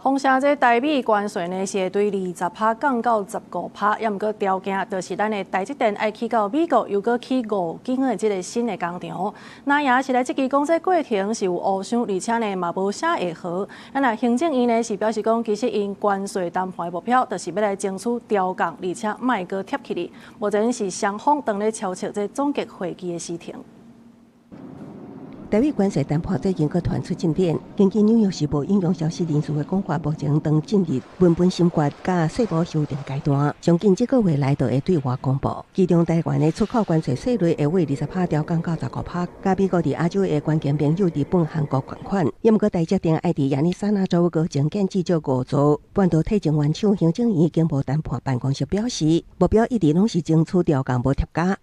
风声这台美关税呢是会对20%降到15%，也毋过条件就是咱的台积电爱去到美国，又搁去5间的这个新的工厂。那也是来这支讲这过程是有误伤，而且呢嘛无写会好。那行政院呢是表示讲，其实因关税谈判的目标，就是要来争取调降，而且卖搁贴起哩。目前是双方当咧敲切这总结会议的时程。台美关税谈判最近阁传出进展，根据《纽约时报》引用消息人士的讲法，目前当进入文本审决甲税务修订阶段，相信这个月内就会对外公布。其中台湾的出口关税税率会为20%调降到15%，甲美国伫亚洲的关键朋友日本、韩国款款。也毋过台积电爱伫亚利桑那州阁增建至少5座半导体晶圆厂，行政院经贸谈判办公室表示，目标一直拢是争取调降无贴价。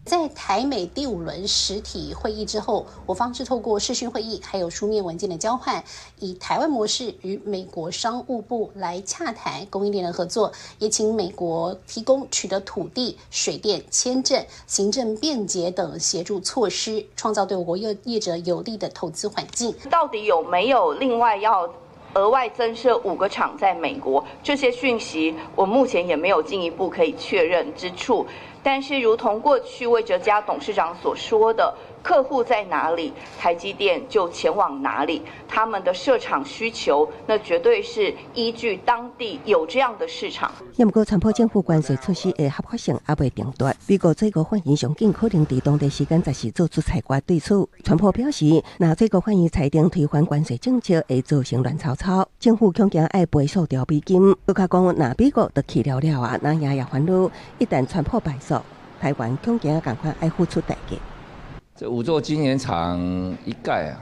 在台美第5轮实体会议之后，我方是透过视讯会议还有书面文件的交换，以台湾模式与美国商务部来洽谈供应链的合作，也请美国提供取得土地、水电、签证、行政便捷等协助措施，创造对我国业者有利的投资环境。到底有没有另外要额外增设5个厂在美国？这些讯息我目前也没有进一步可以确认之处。但是，如同过去魏哲家董事长所说的，客户在哪里，台积电就前往哪里。他们的设厂需求，那绝对是依据当地有这样的市场。也毋过，参破政府关税措施的合法性还未定夺。美国最高法院上紧可能伫当地时间10时做出裁决。对此，川普表示，若最高法院裁定推翻关税政策，会造成乱糟糟。政府恐惊爱赔数条美金。佮较讲，若美国得去了啊，那也烦恼。一旦川普败诉，台湾恐惊赶快爱付出代价。这5座晶圆厂一盖啊，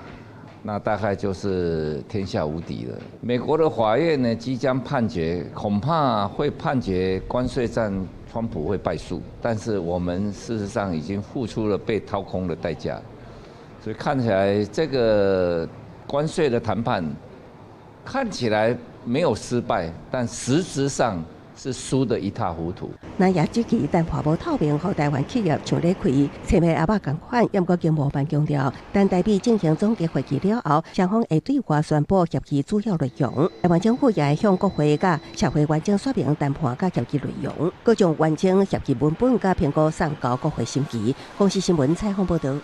那大概就是天下无敌了。美国的法院呢即将判决，恐怕会判决关税战川普会败诉，但是我们事实上已经付出了被掏空的代价，所以看起来这个关税的谈判看起来没有失败，但实质上是输得一塌糊涂。那也这期谈判无透明，和台湾企业像咧开切麦阿爸共款，也毋过经贸办强调，但台美进行总结会议了后，双方会对外宣布协议主要内容。台湾政府也会向国会甲社会完整说明谈判甲协议内容，各种完整协议文本甲评估送交国会审议。公视新闻采访报道。